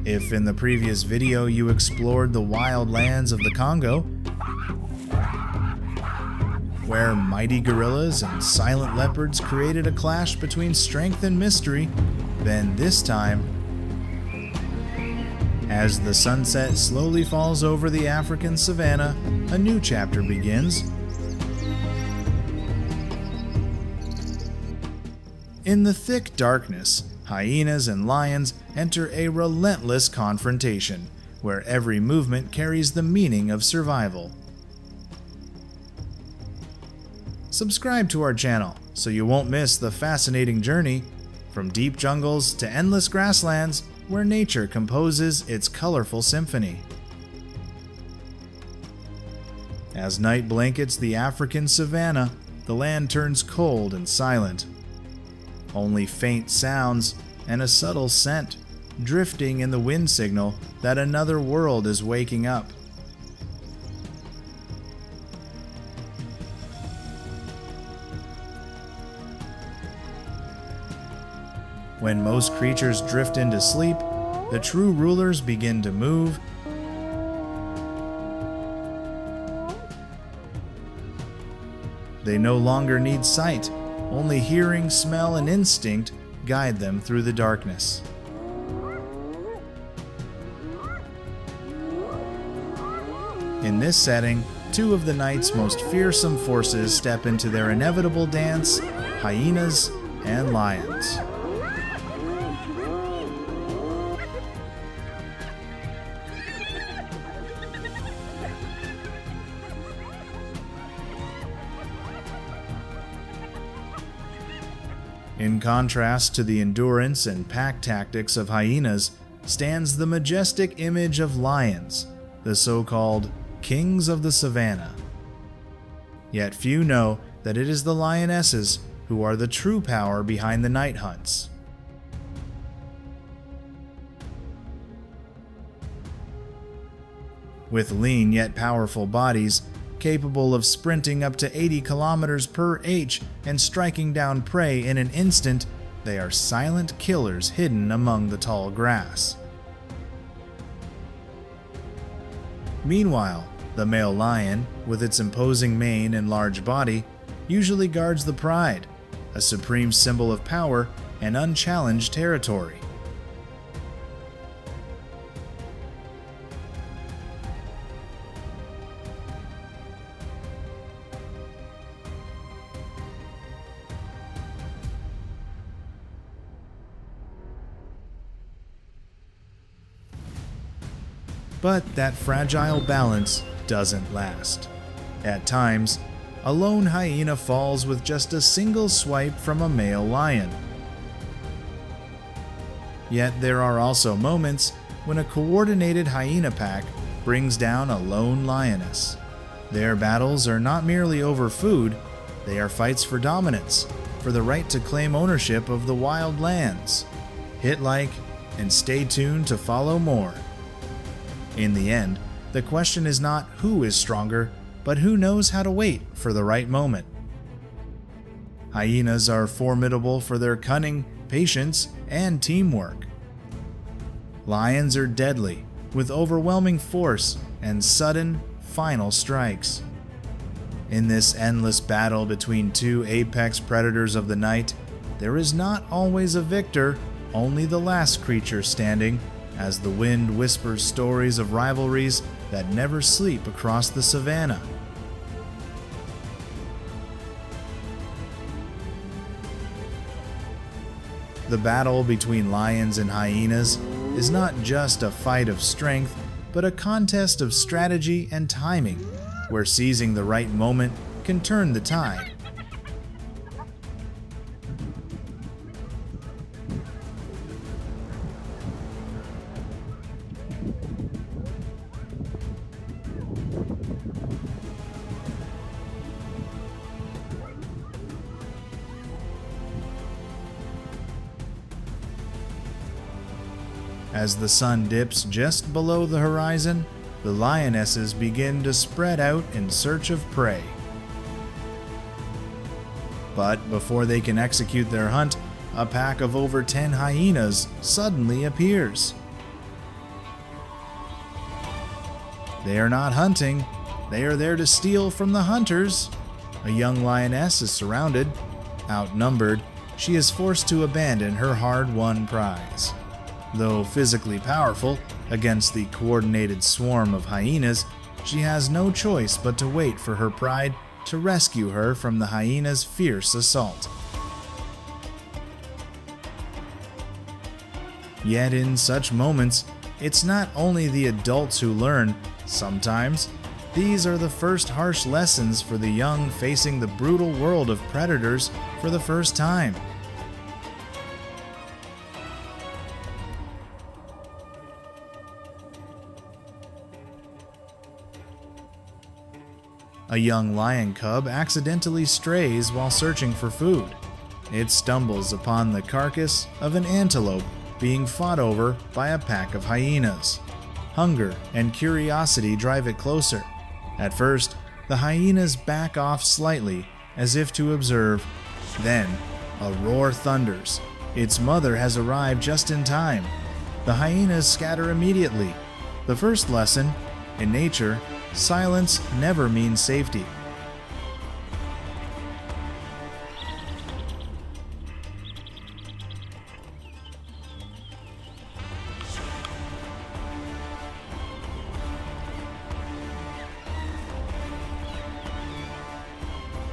If in the previous video you explored the wild lands of the Congo, where mighty gorillas and silent leopards created a clash between strength and mystery, then this time, as the sunset slowly falls over the African savanna, a new chapter begins. In the thick darkness, hyenas and lions enter a relentless confrontation, where every movement carries the meaning of survival. Subscribe to our channel so you won't miss the fascinating journey from deep jungles to endless grasslands where nature composes its colorful symphony. As night blankets the African savanna, the land turns cold and silent. Only faint sounds and a subtle scent drifting in the wind signal that another world is waking up. When most creatures drift into sleep, the true rulers begin to move. They no longer need sight, only hearing, smell, and instinct guide them through the darkness. In this setting, two of the night's most fearsome forces step into their inevitable dance: hyenas and lions. In contrast to the endurance and pack tactics of hyenas stands the majestic image of lions, the so-called kings of the savanna. Yet few know that it is the lionesses who are the true power behind the night hunts. With lean yet powerful bodies, capable of sprinting up to 80 kilometers per h and striking down prey in an instant, they are silent killers hidden among the tall grass. Meanwhile, the male lion, with its imposing mane and large body, usually guards the pride, a supreme symbol of power and unchallenged territory. But that fragile balance doesn't last. At times, a lone hyena falls with just a single swipe from a male lion. Yet there are also moments when a coordinated hyena pack brings down a lone lioness. Their battles are not merely over food, they are fights for dominance, for the right to claim ownership of the wild lands. Hit like and stay tuned to follow more. In the end, the question is not who is stronger, but who knows how to wait for the right moment. Hyenas are formidable for their cunning, patience, and teamwork. Lions are deadly, with overwhelming force and sudden, final strikes. In this endless battle between two apex predators of the night, there is not always a victor, only the last creature standing, as the wind whispers stories of rivalries that never sleep across the savanna. The battle between lions and hyenas is not just a fight of strength, but a contest of strategy and timing, where seizing the right moment can turn the tide. As the sun dips just below the horizon, the lionesses begin to spread out in search of prey. But before they can execute their hunt, a pack of over 10 hyenas suddenly appears. They are not hunting, they are there to steal from the hunters. A young lioness is surrounded. Outnumbered, she is forced to abandon her hard-won prize. Though physically powerful against the coordinated swarm of hyenas, she has no choice but to wait for her pride to rescue her from the hyena's fierce assault. Yet in such moments, it's not only the adults who learn. Sometimes, these are the first harsh lessons for the young facing the brutal world of predators for the first time. A young lion cub accidentally strays while searching for food. It stumbles upon the carcass of an antelope being fought over by a pack of hyenas. Hunger and curiosity drive it closer. At first, the hyenas back off slightly as if to observe. Then, a roar thunders. Its mother has arrived just in time. The hyenas scatter immediately. The first lesson, in nature, silence never means safety.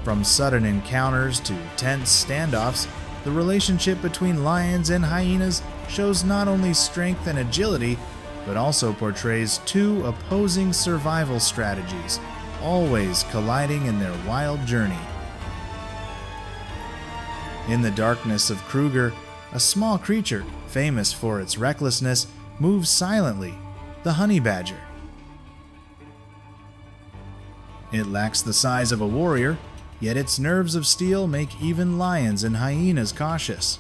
From sudden encounters to tense standoffs, the relationship between lions and hyenas shows not only strength and agility, but also portrays two opposing survival strategies, always colliding in their wild journey. In the darkness of Kruger, a small creature, famous for its recklessness, moves silently, the honey badger. It lacks the size of a warrior, yet its nerves of steel make even lions and hyenas cautious.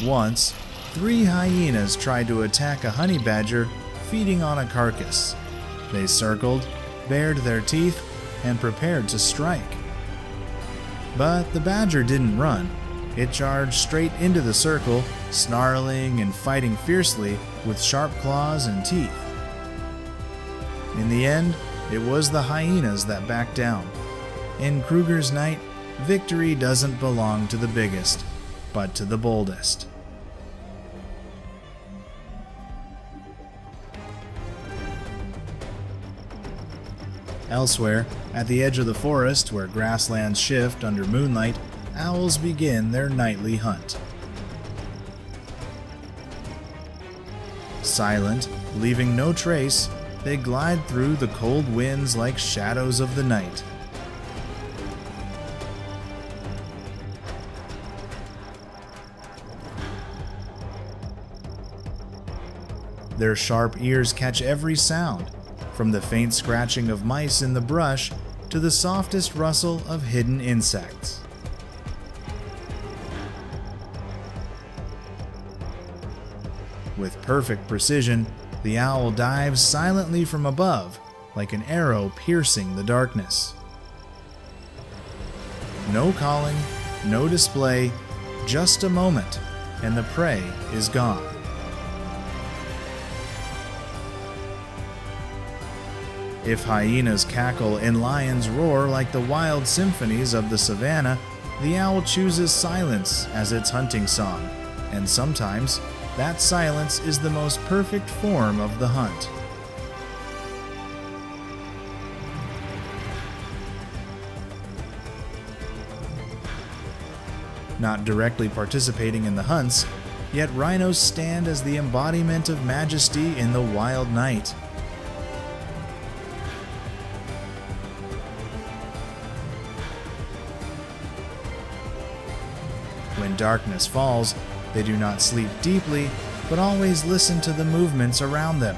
Once, 3 hyenas tried to attack a honey badger feeding on a carcass. They circled, bared their teeth, and prepared to strike. But the badger didn't run. It charged straight into the circle, snarling and fighting fiercely with sharp claws and teeth. In the end, it was the hyenas that backed down. In Kruger's night, victory doesn't belong to the biggest, but to the boldest. Elsewhere, at the edge of the forest where grasslands shift under moonlight, owls begin their nightly hunt. Silent, leaving no trace, they glide through the cold winds like shadows of the night. Their sharp ears catch every sound, from the faint scratching of mice in the brush to the softest rustle of hidden insects. With perfect precision, the owl dives silently from above, like an arrow piercing the darkness. No calling, no display, just a moment, and the prey is gone. If hyenas cackle and lions roar like the wild symphonies of the savannah, the owl chooses silence as its hunting song, and sometimes that silence is the most perfect form of the hunt. Not directly participating in the hunts, yet rhinos stand as the embodiment of majesty in the wild night. When darkness falls, they do not sleep deeply, but always listen to the movements around them.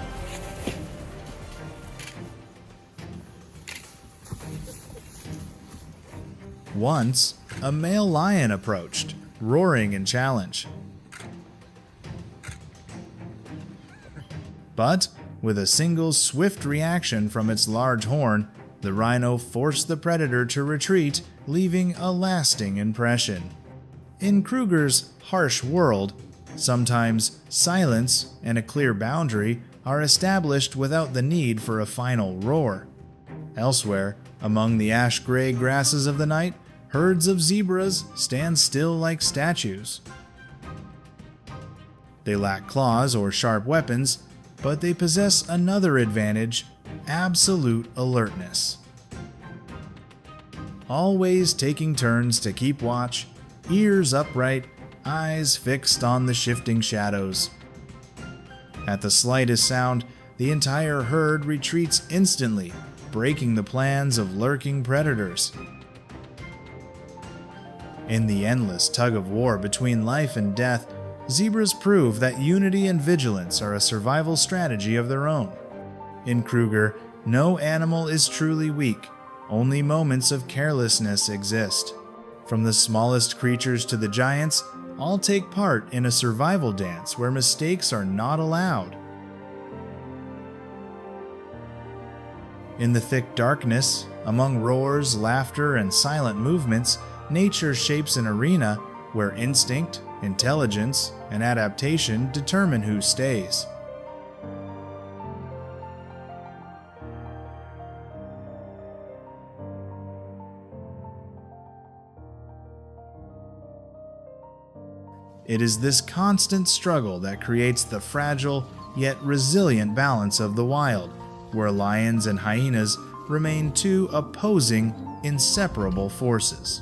Once, a male lion approached, roaring in challenge. But, with a single swift reaction from its large horn, the rhino forced the predator to retreat, leaving a lasting impression. In Kruger's harsh world, sometimes silence and a clear boundary are established without the need for a final roar. Elsewhere, among the ash-gray grasses of the night, herds of zebras stand still like statues. They lack claws or sharp weapons, but they possess another advantage: absolute alertness. Always taking turns to keep watch, ears upright, eyes fixed on the shifting shadows. At the slightest sound, the entire herd retreats instantly, breaking the plans of lurking predators. In the endless tug-of-war between life and death, zebras prove that unity and vigilance are a survival strategy of their own. In Kruger, no animal is truly weak, only moments of carelessness exist. From the smallest creatures to the giants, all take part in a survival dance where mistakes are not allowed. In the thick darkness, among roars, laughter, and silent movements, nature shapes an arena where instinct, intelligence, and adaptation determine who stays. It is this constant struggle that creates the fragile yet resilient balance of the wild, where lions and hyenas remain two opposing, inseparable forces.